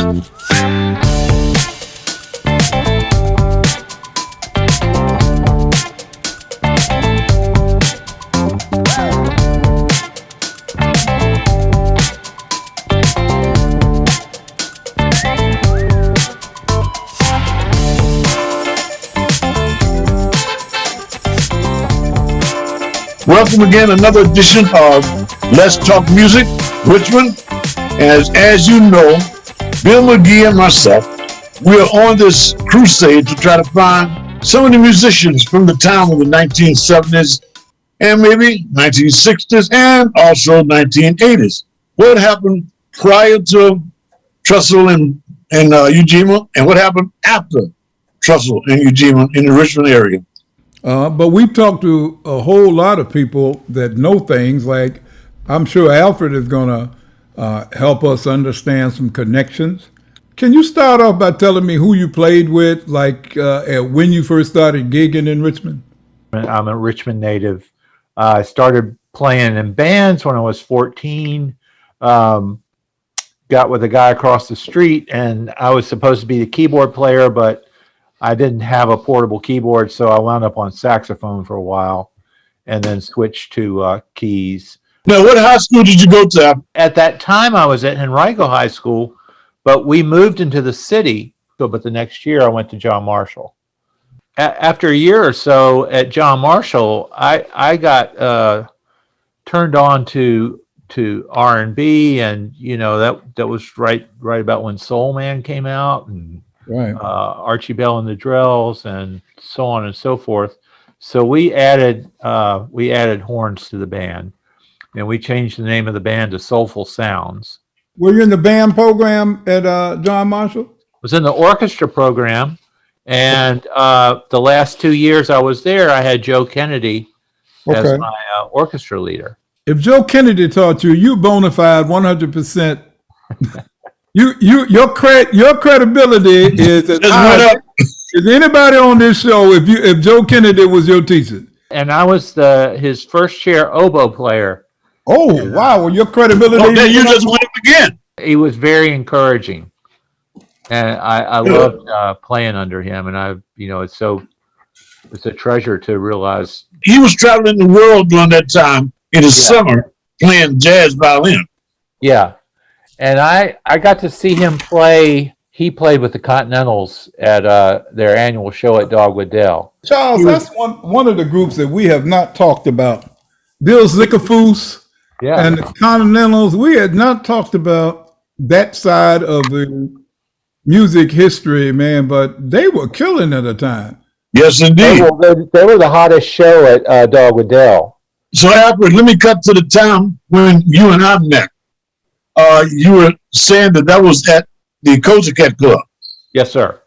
Welcome again, another edition of Let's Talk Music, Richmond. As you know, Bill McGee and myself, we are on this crusade to try to find some of the musicians from the time of the 1970s and maybe 1960s and also 1980s. What happened prior to Trussell and Ujima, and what happened after Trussell and Ujima in the Richmond area? But we've talked to a whole lot of people that know things, like I'm sure Alfred is going to help us understand some connections. Can you start off by telling me who you played with, like when you first started gigging in Richmond? I'm a Richmond native. I started playing in bands when I was 14. Got with a guy across the street, and I was supposed to be the keyboard player, but I didn't have a portable keyboard, so I wound up on saxophone for a while and then switched to keys. Now, what high school did you go to? At that time, I was at Henrico High School, but we moved into the city. But the next year, I went to John Marshall. After a year or so at John Marshall, I got turned on to R&B, and you know that was right about when Soul Man came out, and right. Archie Bell and the Drells, and so on and so forth. So we added horns to the band, and we changed the name of the band to Soulful Sounds. Were you in the band program at John Marshall? I was in the orchestra program, and the last 2 years I was there, I had Joe Kennedy as my orchestra leader. If Joe Kennedy taught you, you bona fide 100%. Your credibility is as high as anybody on this show. If Joe Kennedy was your teacher, and I was his first chair oboe player. Oh wow! Well, your credibility. Okay, you just went up again. He was very encouraging, and I loved playing under him. And it's a treasure to realize he was traveling the world during that time in the summer playing jazz violin. Yeah. And I got to see him play. He played with the Continentals at their annual show at Dogwood Dell. Charles, that's one of the groups that we have not talked about. Bill Zickafoose and the Continentals. We had not talked about that side of the music history, man, but they were killing at the time. Yes, indeed. They were the hottest show at Dogwood Dell. So, Alfred, let me cut to the time when you and I met. You were saying that was at the Kozy Kat Club. Yes, sir.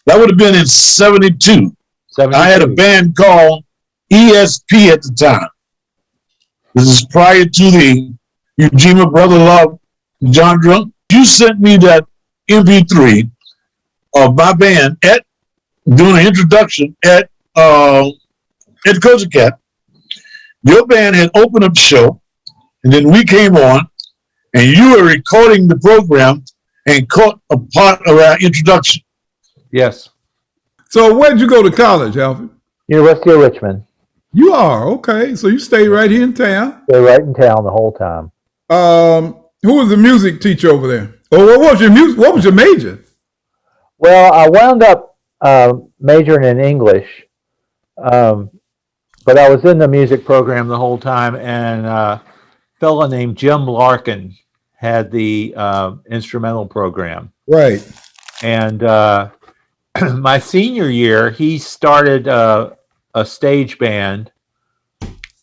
That would have been in 72. I had a band called ESP at the time. This is prior to the Ujima Brother Love genre. You sent me that MP3 of my band doing an introduction at Kozy Kat. Your band had opened up the show, and then we came on. And you were recording the program and caught a part of our introduction. Yes. So where'd you go to college, Alfred? University of Richmond. You are? Okay. So you stay right here in town? Stay right in town the whole time. Who was the music teacher over there? Or what was your major? Well, I wound up majoring in English. But I was in the music program the whole time, and a fella named Jim Larkin had the instrumental program. Right. And my senior year, he started a stage band.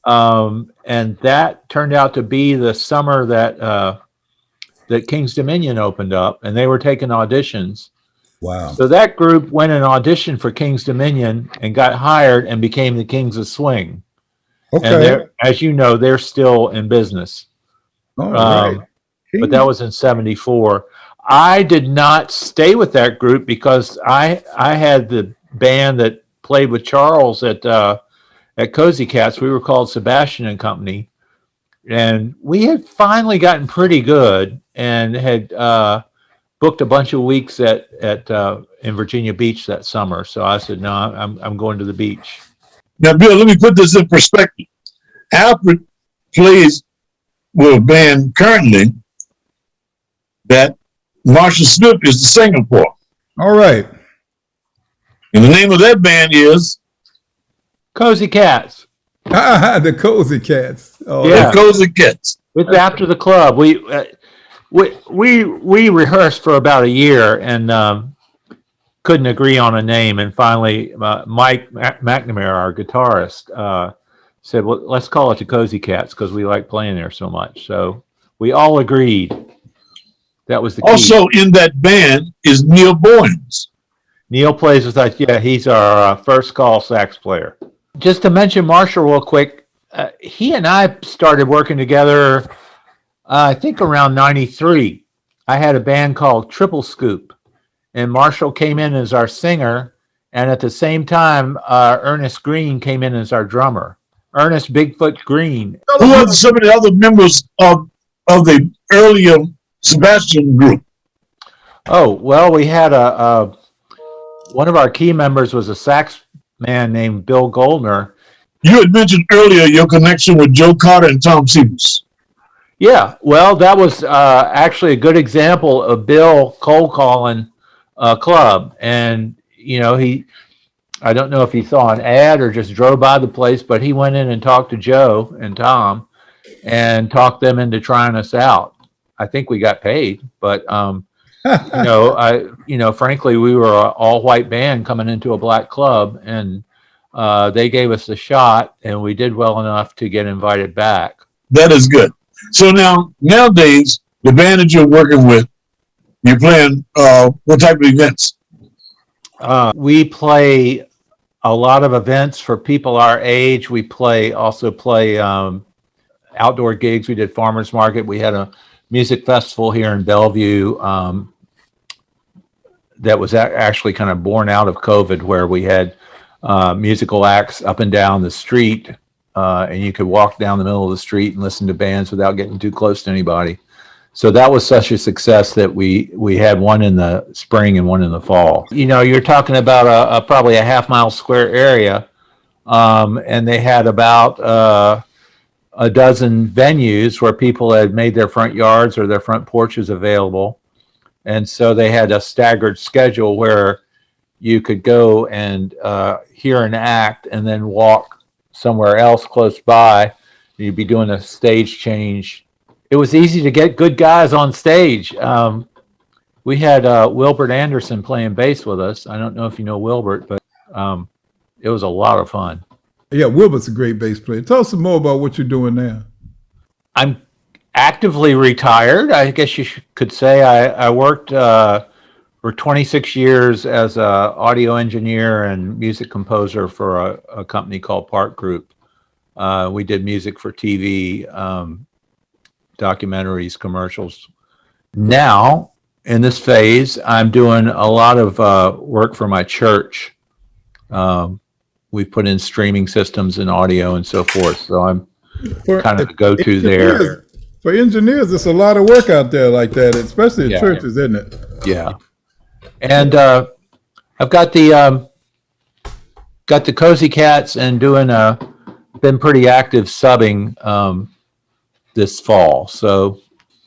And that turned out to be the summer that King's Dominion opened up, and they were taking auditions. Wow. So that group went and auditioned for King's Dominion and got hired and became the Kings of Swing. Okay. And as you know, they're still in business. All right. But that was in 74. I did not stay with that group because I had the band that played with Charles at Kozy Kat's. We were called Sebastian and Company. And we had finally gotten pretty good and had booked a bunch of weeks at in Virginia Beach that summer. So I said, no, I'm going to the beach. Now, Bill, let me put this in perspective. Alfred plays with a band currently that Marshall Smith is the singer for. All right. And the name of that band is Kozy Cats. The Kozy Cats. Oh, Yeah. the Kozy Cats. It's after the club. We rehearsed for about a year and couldn't agree on a name. And finally, Mike McNamara, our guitarist, said, "Well, let's call it the Kozy Cats because we like playing there so much." So we all agreed. That was the key. Also in that band is Neal Bowen. Neal plays with us. Yeah, he's our first call sax player. Just to mention Marshall real quick, he and I started working together, I think around 93. I had a band called Triple Scoop, and Marshall came in as our singer, and at the same time, Ernest Green came in as our drummer. Ernest Bigfoot Green. Who are some of the other members of the earlier Sebastian group? Oh, well, we had one of our key members was a sax man named Bill Goldner. You had mentioned earlier your connection with Joe Carter and Tom Sievers. Yeah, well, that was actually a good example of Bill cold calling a club. And, you know, I don't know if he saw an ad or just drove by the place, but he went in and talked to Joe and Tom and talked them into trying us out. I think we got paid, but, frankly, we were an all white band coming into a black club, and they gave us a shot, and we did well enough to get invited back. That is good. So nowadays, the band that you're working with, you're playing what type of events? We play a lot of events for people our age. We also play outdoor gigs. We did farmers market. We had a music festival here in Bellevue that was actually kind of born out of COVID, where we had musical acts up and down the street, and you could walk down the middle of the street and listen to bands without getting too close to anybody. So that was such a success that we had one in the spring and one in the fall. You know, you're talking about probably a half-mile square area, and they had about a dozen venues where people had made their front yards or their front porches available. And so they had a staggered schedule where you could go and hear an act and then walk somewhere else close by. You'd be doing a stage change. It was easy to get good guys on stage. We had Wilbert Anderson playing bass with us. I don't know if you know Wilbert, but it was a lot of fun. Yeah, Wilbert's a great bass player. Tell us some more about what you're doing now. I'm actively retired, I guess you could say. I worked for 26 years as an audio engineer and music composer for a company called Park Group. We did music for TV, documentaries, commercials. Now, in this phase, I'm doing a lot of work for my church. We've put in streaming systems and audio and so forth. So I'm kind of the go-to there. For engineers, it's a lot of work out there like that, especially in churches, isn't it? Yeah. And I've got the Kozy Cats and been pretty active subbing this fall. So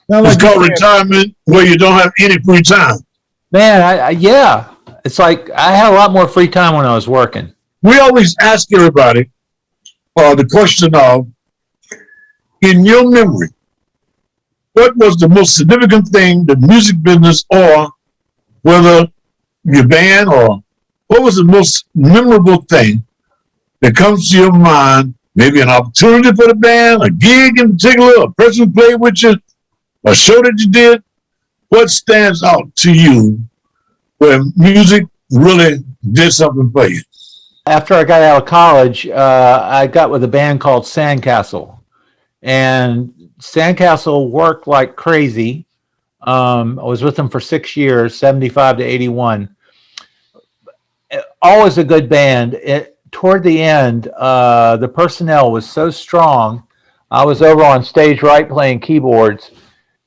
it's called retirement, where you don't have any free time. Man, yeah, it's like I had a lot more free time when I was working. We always ask everybody the question of, in your memory, what was the most significant thing, the music business, or whether your band, or what was the most memorable thing that comes to your mind? Maybe an opportunity for the band, a gig in particular, a person who played with you, a show that you did. What stands out to you where music really did something for you? After I got out of college, I got with a band called Sandcastle. And Sandcastle worked like crazy. I was with them for 6 years, 75 to 81. Always a good band. Toward the end, the personnel was so strong. I was over on stage right playing keyboards,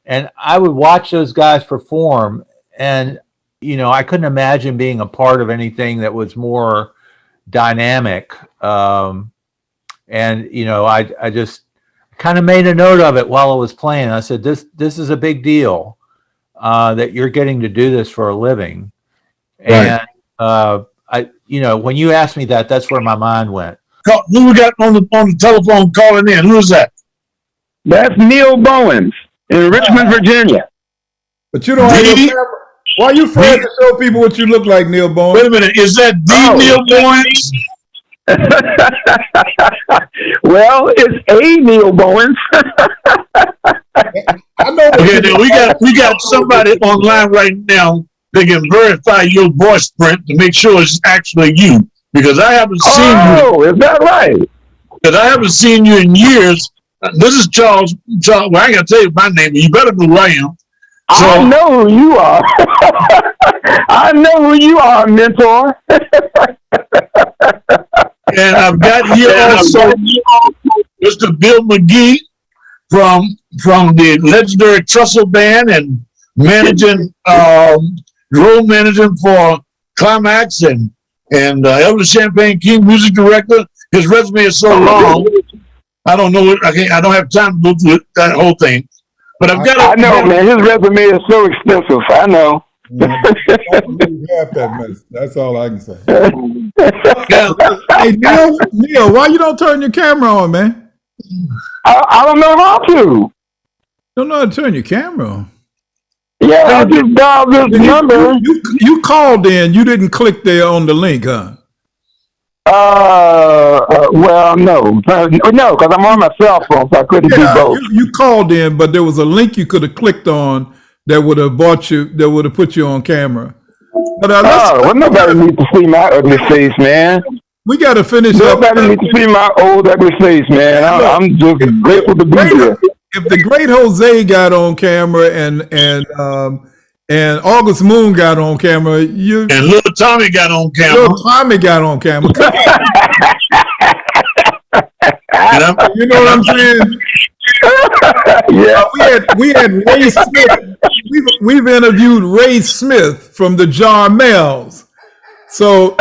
and I would watch those guys perform, and I couldn't imagine being a part of anything that was more dynamic. And I just kind of made a note of it while I was playing. I said, this is a big deal, that you're getting to do this for a living. Right. And when you asked me that, that's where my mind went. Who we got on the telephone calling in? Who is that? That's Neal Bowen in Richmond, Virginia. But you don't have your camera. Why are you afraid to show people what you look like, Neal Bowen? Wait a minute. Is that Neal Bowen? Well, it's a Neal Bowen. I know. Okay, we got somebody online right now that can verify your voice print to make sure it's actually you. Because I haven't seen you. Oh, is that right? Because I haven't seen you in years. This is Charles. Well, I ain't got to tell you my name, but you better know who I am. So, I know who you are. I know who you are, mentor. and I've got here also Mr. Bill McGee from the legendary Trussell Band and managing, role managing for Climax and Elvis Champagne King music director. His resume is so long, I don't know. I don't have time to go through that whole thing. But I know, man. His resume is so extensive. I know. That's all I can say. Yeah. Hey, Neal, why you don't turn your camera on, man? I don't know how to. Don't know how to turn your camera on. Yeah, I just dialed this number. You called in. You didn't click there on the link, huh? Well, no, because I'm on my cell phone, so I couldn't do both. You called in, but there was a link you could have clicked on that would have put you on camera. But well, nobody needs to see my ugly face, man. We got to finish up. Nobody needs to see my old ugly face, man. I'm just grateful to be here. If the great Jose got on camera and August Moon got on camera, and little Tommy got on camera. Little Tommy got on camera. You know what I'm saying? Yeah. We had Ray Smith. We've interviewed Ray Smith from the Jarmels. So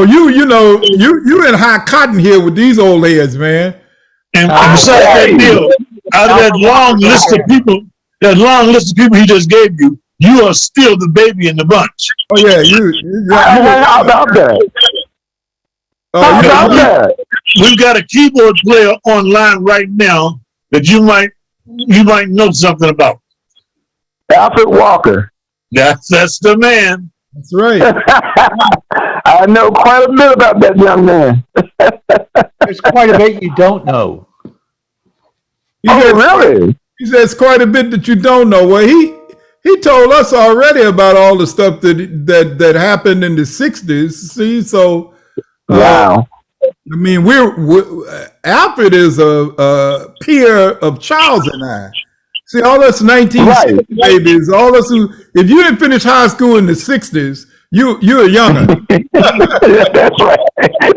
you in high cotton here with these old heads, man. And besides that deal, out of that long list of people he just gave you, you are still the baby in the bunch. Oh yeah, how about that? How about that? We've got a keyboard player online right now that you might know something about. Alfred Walker. That's the man. That's right. I know quite a bit about that young man. There's quite a bit you don't know. Really? He says quite a bit that you don't know. Well, he told us already about all the stuff that happened in the 60s. See, so wow. I mean, Alfred is a peer of Charles and I. See, all us 1960s babies, all us if you didn't finish high school in the 60s, you're a younger. That's right.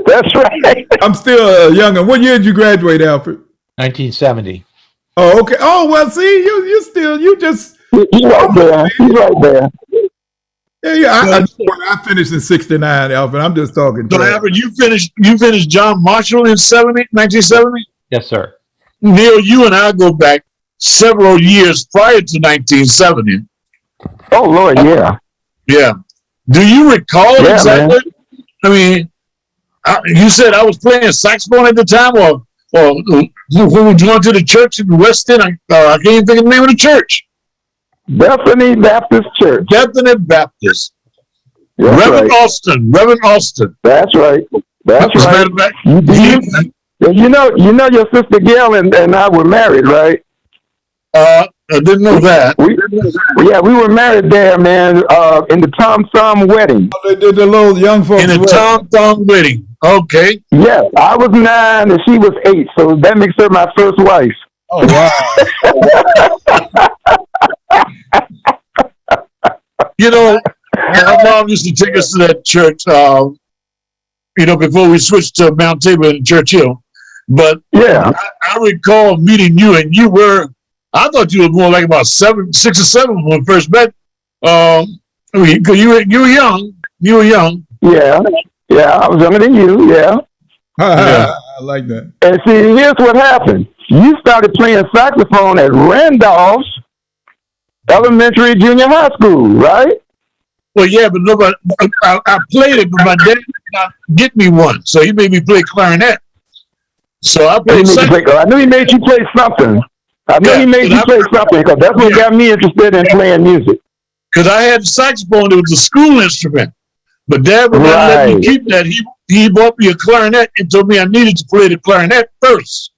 That's right. I'm still a younger. What year did you graduate, Alfred? 1970. Oh, okay. Oh, well, see, He's right there. He's right there. Yeah. I finished in 69, Alfred. I'm just talking. So, Alfred, you finished John Marshall in 1970? Yes, sir. Neal, you and I go back several years prior to 1970. Oh, Lord, yeah. Yeah. Do you recall exactly? Man. I mean, you said I was playing saxophone at the time, or when we were going to the church in the West End. I can't even think of the name of the church. Bethany Baptist Church. Bethany Baptist. That's Reverend right. Austin. Reverend Austin. That's right. That's right. You know, your sister Gail and I were married, right? I didn't know that. We were married there, man, in the Tom Thumb wedding. Oh, they did the little young folks in the Tom Thumb wedding. Okay. Yes, I was 9 and she was 8, so that makes her my first wife. Oh, wow. You know, my mom used to take us to that church, before we switched to Mount Tabor and Church Hill. But yeah, I recall meeting you, and you were, I thought you were more like about 6 or 7 when we first met. Because you were young. You were young. Yeah, I was younger than you. Yeah. I like that. And see, here's what happened. You started playing saxophone at Randolph's Elementary Junior High School, right? Well, yeah, but nobody. I played it, but my dad did not get me one, so he made me play clarinet. So I played. I knew he made you play something. He made you play something because that's what got me interested in playing music. Because I had the saxophone, it was a school instrument, but Dad would not let me keep that. He bought me a clarinet and told me I needed to play the clarinet first.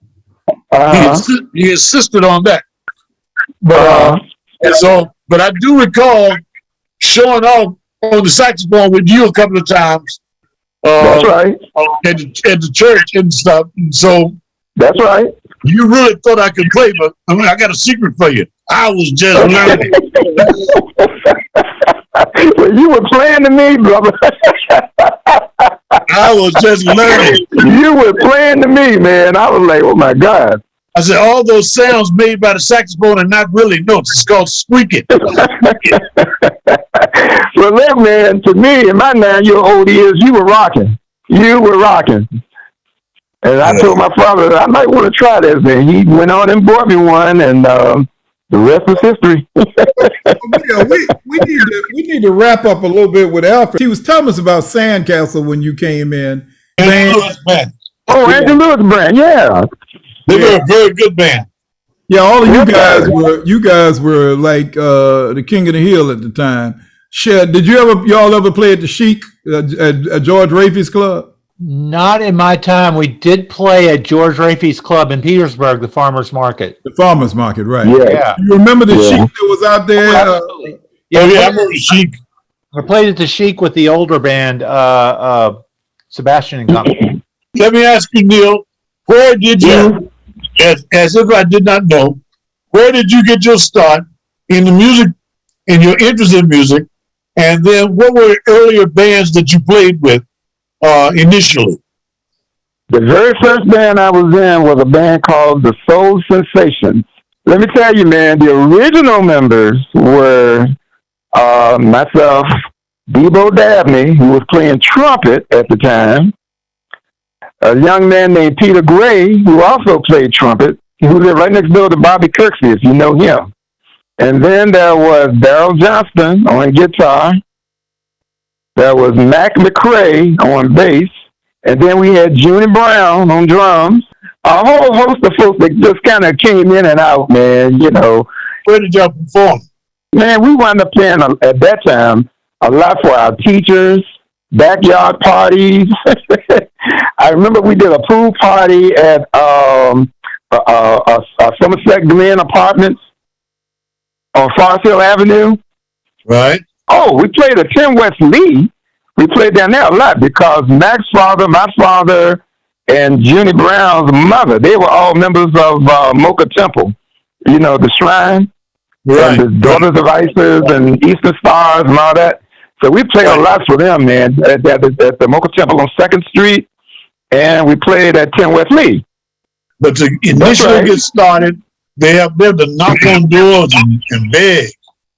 He insisted on that. But but I do recall showing off on the saxophone with you a couple of times. That's right. At the church and stuff. And so that's right. You really thought I could play, but I got a secret for you. I was just learning. Well, you were playing to me, brother. I was just learning. You were playing to me, man. I was like, oh my God. I said, all those sounds made by the saxophone are not really notes. It's called squeaking. Well, look, man, to me, in my 9-year-old years, you were rocking. You were rocking. And I told my father I might want to try this, and he went on and bought me one, and the rest is history. we need to wrap up a little bit with Alfred. He was telling us about Sandcastle when you came in. Andrew Lewis Band. Oh, Andrew Lewis Band, yeah. They were a very good band. Yeah, all of you guys were like the King of the Hill at the time. Did y'all ever play at the Chic at George Rafey's club? Not in my time. We did play at George Rafey's club in Petersburg, the farmers market. The farmers market, right? Yeah. You remember the Chic that was out there? Absolutely. Yeah, I remember the Chic. I played at the Chic with the older band, Sebastian and Company. Let me ask you, Neal, where did you, as if I did not know, where did you get your start in the music, in your interest in music, and then what were the earlier bands that you played with initially? The very first band I was in was a band called the Soul Sensations. Let me tell you, man, the original members were myself, Debo Dabney, who was playing trumpet at the time, a young man named Peter Gray, who also played trumpet, who lived right next door to Bobby Kirksey, if you know him. And then there was Darrell Johnston on guitar. There was Mac McCrae on bass. And then we had Junie Brown on drums. A whole host of folks that just kind of came in and out, man, you know. Where did y'all perform? Man, we wound up playing at that time a lot for our teachers, backyard parties. I remember we did a pool party at Somerset Glen Apartments on Forest Hill Avenue. Right. Oh, we played at 10 West Lee. We played down there a lot because Mac's father, my father, and Junie Brown's mother, they were all members of Mocha Temple. You know, the Shrine. Right. And the Daughters of Isis and Eastern Stars and all that. So we played a lot for them, man, at the Mocha Temple on 2nd Street, and we played at 10 West Lee. But to initially get started, they have them to knock on doors and beg.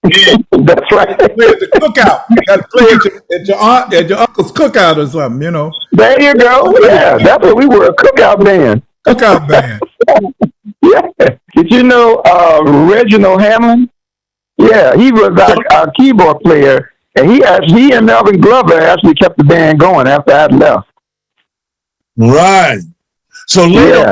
That's right. Play at the cookout. You got to play at your uncle's cookout or something, you know. There you go. Yeah, that's what we were, a cookout band. Cookout band. Yeah. Did you know Reginald Hammond? Yeah, he was our keyboard player, and he and Melvin Glover actually kept the band going after I left. Right. So later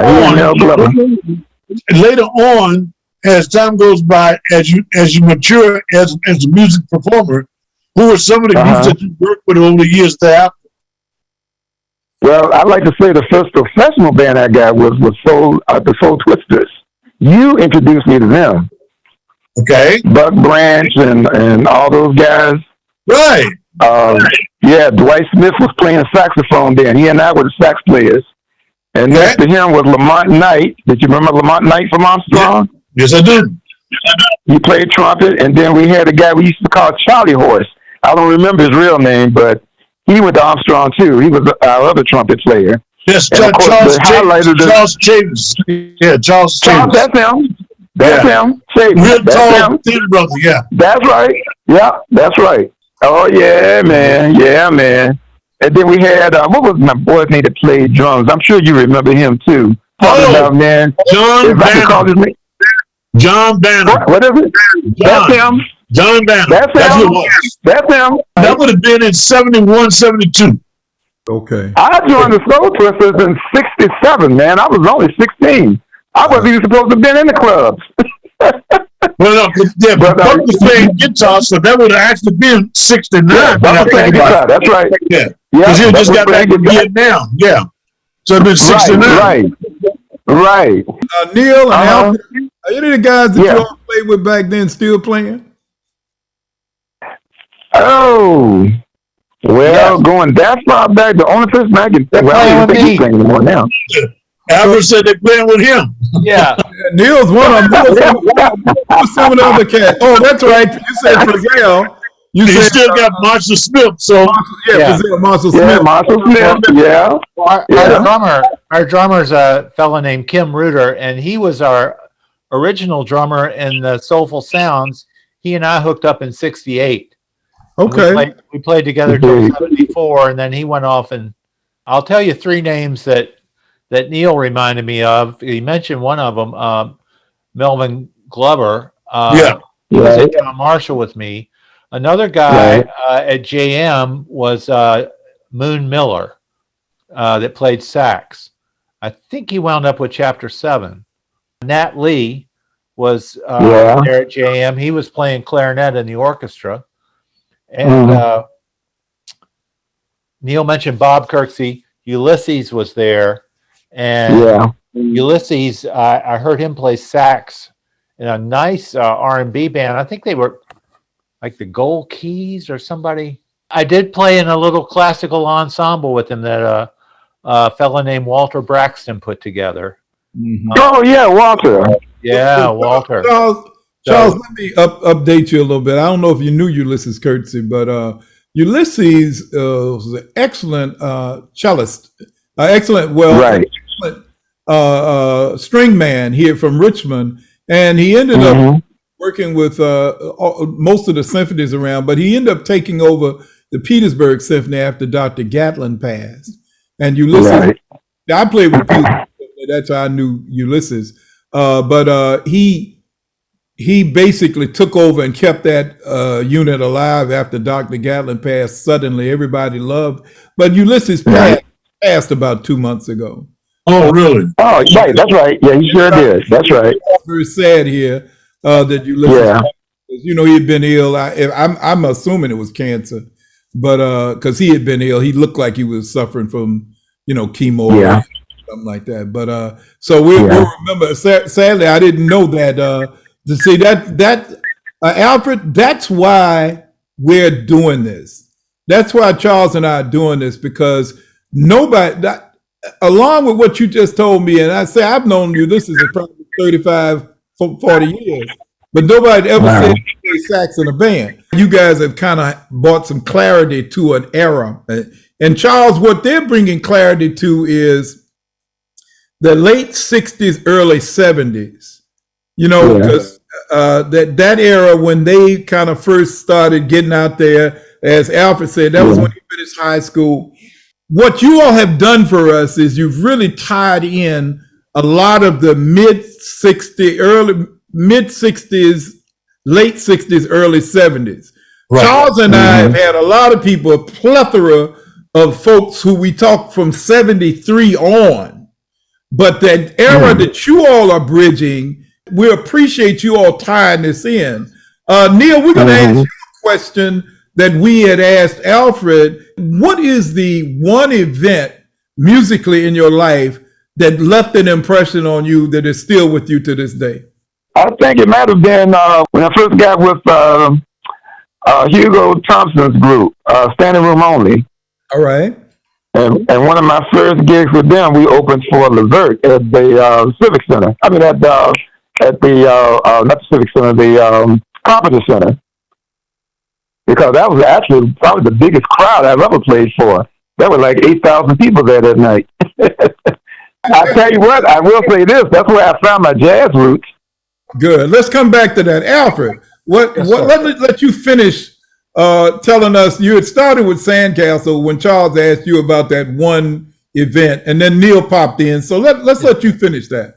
on, as time goes by, as you mature as a music performer, who are some of the groups that you worked with over the years thereafter? Well, I'd like to say the first professional band I got was the Soul Twisters. You introduced me to them. Okay. Buck Branch and all those guys. Right. Yeah, Dwight Smith was playing saxophone then. He and I were the sax players. And next to him was Lamont Knight. Did you remember Lamont Knight from Armstrong? Yes, I do. He played trumpet, and then we had a guy we used to call Charlie Horse. I don't remember his real name, but he went to Armstrong too. He was our other trumpet player. Yes, Charles Chambers. Yeah, Charles Chambers. That's him. That's him. Say, Real that's tall, him. thin brother. Yeah. That's right. Yeah, that's right. Oh yeah, man. Yeah, man. And then we had what was my boy's name that played drums? I'm sure you remember him too. Talking about, man. John If I could call Banner. his name. John Banner. What is it? John. That's him. John Banner. That's That's him. what it was. That's him. That would have been in 71, 72. Okay. I joined the Soul Twisters in '67, man. I was only 16. I wasn't even supposed to have been in the clubs. Well, no, yeah, but Buck was playing guitar, so that would have actually been 69. Yeah, Buck was playing guitar. That's right. Yeah. Yeah, Because he just got back playing from guitar. Vietnam. Yeah. So it'd been 69. Right. Neal and Alfred, are any of the guys that Yeah. you all played with back then still playing? Oh, well, going that far back, the only person I can think, well, I don't even think he's playing anymore now. Alfred said they're playing with him. Yeah. Neal's one of them. Who was some of the other cats? Oh, that's right. You said Frizzell. You He said still got Marshall Smith. So Yeah. Frizzell, Marshall Yeah, Smith. Marshall Smith. Yeah. Our drummer's a fellow named Kim Reuter, and he was our original drummer in the Soulful Sounds. He and I hooked up in '68. Okay. We played together till '74, and then he went off. And I'll tell you three names that Neal reminded me of. He mentioned one of them, Melvin Glover. He was at John Marshall with me. Another guy at JM was Moon Miller that played sax. I think he wound up with Chapter 7. Nat Lee was there at JM. He was playing clarinet in the orchestra. And Neal mentioned Bob Kirksey. Ulysses was there. And Ulysses, I heard him play sax in a nice R&B band. I think they were like the Gold Keys or somebody. I did play in a little classical ensemble with him that a fella named Walter Braxton put together. Mm-hmm. Oh, yeah, Walter. Yeah, Walter. Charles, let me update you a little bit. I don't know if you knew Ulysses Kirksey, but Ulysses was an excellent cellist, excellent string man here from Richmond, and he ended up working with most of the symphonies around, but he ended up taking over the Petersburg Symphony after Dr. Gatlin passed. And Ulysses, I played with Petersburg, that's how I knew Ulysses. But he basically took over and kept that unit alive after Dr. Gatlin passed suddenly. Everybody loved, but Ulysses passed about 2 months ago. Oh, really? Oh, right. That's right. Yeah, he sure did. That's right. Very sad here that Ulysses, you know, he had been ill. I'm assuming it was cancer, but because he had been ill, he looked like he was suffering from, you know, chemo or something like that. But so we'll remember. Sadly, I didn't know that. To see that Alfred, that's why we're doing this. That's why Charles and I are doing this, because nobody, along with what you just told me, and I say I've known you, this is probably 35, 40 years, but nobody ever said you play sax in a band. You guys have kind of brought some clarity to an era. And Charles, what they're bringing clarity to is the late 60s, early 70s, you know, because that era when they kind of first started getting out there, as Alfred said, that was when he finished high school. What you all have done for us is you've really tied in a lot of the mid 60s, late 60s, early 70s. Right. Charles and I have had a lot of people, a plethora of folks who we talk from 73 on. But that era that you all are bridging, we appreciate you all tying this in. Neal, we're going to ask you a question that we had asked Alfred. What is the one event musically in your life that left an impression on you that is still with you to this day? I think it might have been when I first got with Hugo Thompson's group, Standing Room Only. All right. And one of my first gigs with them, we opened for Levert at the Civic Center. I mean, at the not the Civic Center, the Conference Center. Because that was actually probably the biggest crowd I've ever played for. There were like 8,000 people there that night. I tell you what, I will say this, that's where I found my jazz roots. Good. Let's come back to that. Alfred, let you finish telling us, you had started with Sandcastle when Charles asked you about that one event, and then Neal popped in. So let's let you finish that.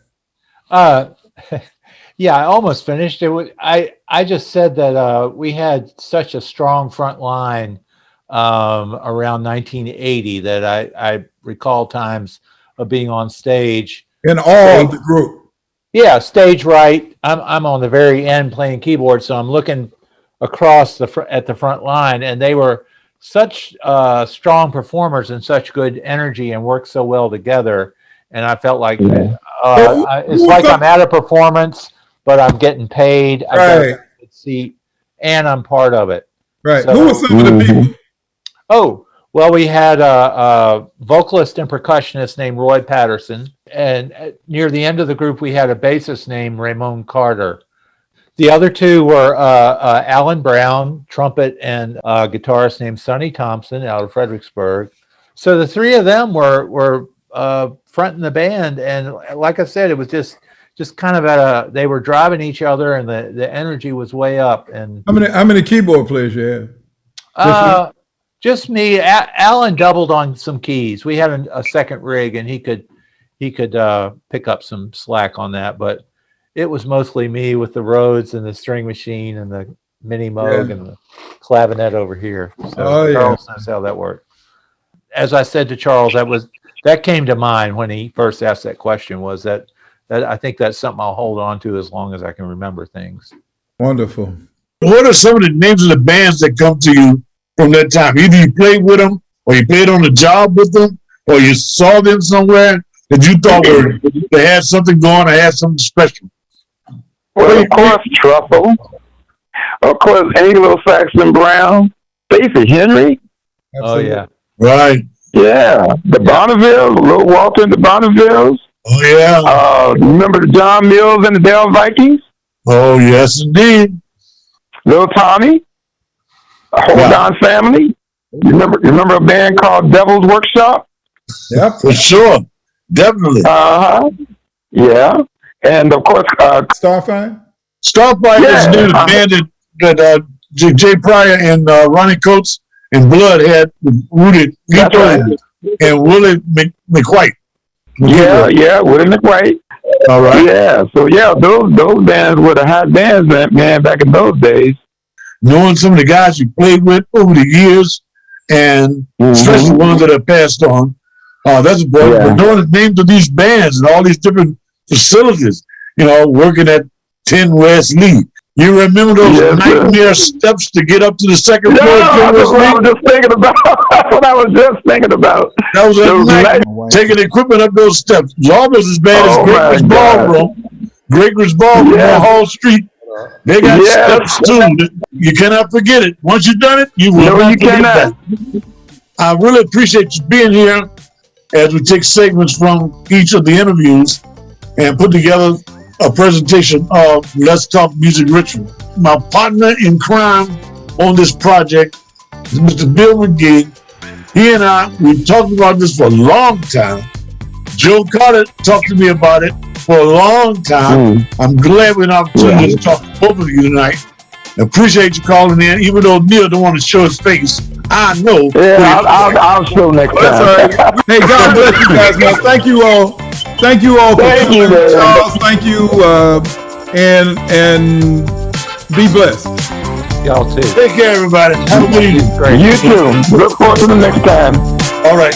Yeah, I almost finished it. I just said that we had such a strong front line around 1980 that I recall times of being on stage. In all of the group. Yeah, stage right. I'm on the very end playing keyboard, so I'm looking across at the front line, and they were such strong performers and such good energy and worked so well together. And I felt like it's like I'm at a performance, but I'm getting paid. I got a good seat, and I'm part of it. Right. So, who were some of the people? Oh, well, we had a vocalist and percussionist named Roy Patterson. And near the end of the group, we had a bassist named Ramon Carter. The other two were Alan Brown, trumpet, and a guitarist named Sonny Thompson out of Fredericksburg. So the three of them were fronting the band. And like I said, it was just kind of they were driving each other, and the energy was way up. And how many keyboard players you have? Just me. Alan doubled on some keys. We had a second rig, and he could pick up some slack on that, but it was mostly me with the Rhodes and the string machine and the mini Moog and the clavinet over here. So Charles knows how that worked. As I said to Charles, that came to mind when he first asked that question. Was that I think that's something I'll hold on to as long as I can remember things. Wonderful. What are some of the names of the bands that come to you from that time? Either you played with them, or you played on the job with them, or you saw them somewhere that you thought they had something going or had something special? Well, of course, Truffle. Of course, Anglo-Saxon Brown. Stacey Henry. Oh, yeah. Right. Yeah. The Bonneville, Little Walter and the Bonnevilles. Oh, yeah. Remember the John Mills and the Dell Vikings? Oh, yes, indeed. Little Tommy. Hold On Family. Remember a band called Devil's Workshop? Yeah, for sure. Definitely. Yeah. And of course, Starfire? Starfire is the band that Jay Pryor and Ronnie Coates and Blood had rooted and Willie McWhite. Yeah, Willie McWhite. All right. Yeah, so those bands were the hot bands, man, back in those days. Knowing some of the guys you played with over the years, and especially ones that have passed on, that's important. But knowing the names of these bands and all these different facilities, working at 10 West Lee. You remember those nightmare steps to get up to the second floor? That's what I was just thinking about. That's what I was just thinking about. That was a nightmare. Taking equipment up those steps. It was almost as bad as Gregory's Ballroom. Gregory's Ballroom on Hall Street. They got steps too. You cannot forget it. Once you've done it, you will not forget that. I really appreciate you being here as we take segments from each of the interviews and put together a presentation of Let's Talk Music Ritual. My partner in crime on this project is Mr. Bill McGee. He and we've talked about this for a long time. Joe Carter talked to me about it for a long time. I'm glad we had an opportunity to talk to both of you tonight. I appreciate you calling in, even though Neal don't want to show his face. I know. Yeah, I'll show next time. That's all right. Hey, God bless you guys, man. Thank you all. Thank you all for coming. Charles, thank you, and be blessed. Y'all too. Take care, everybody. Have a good evening. You too. Look forward to the next time. All right.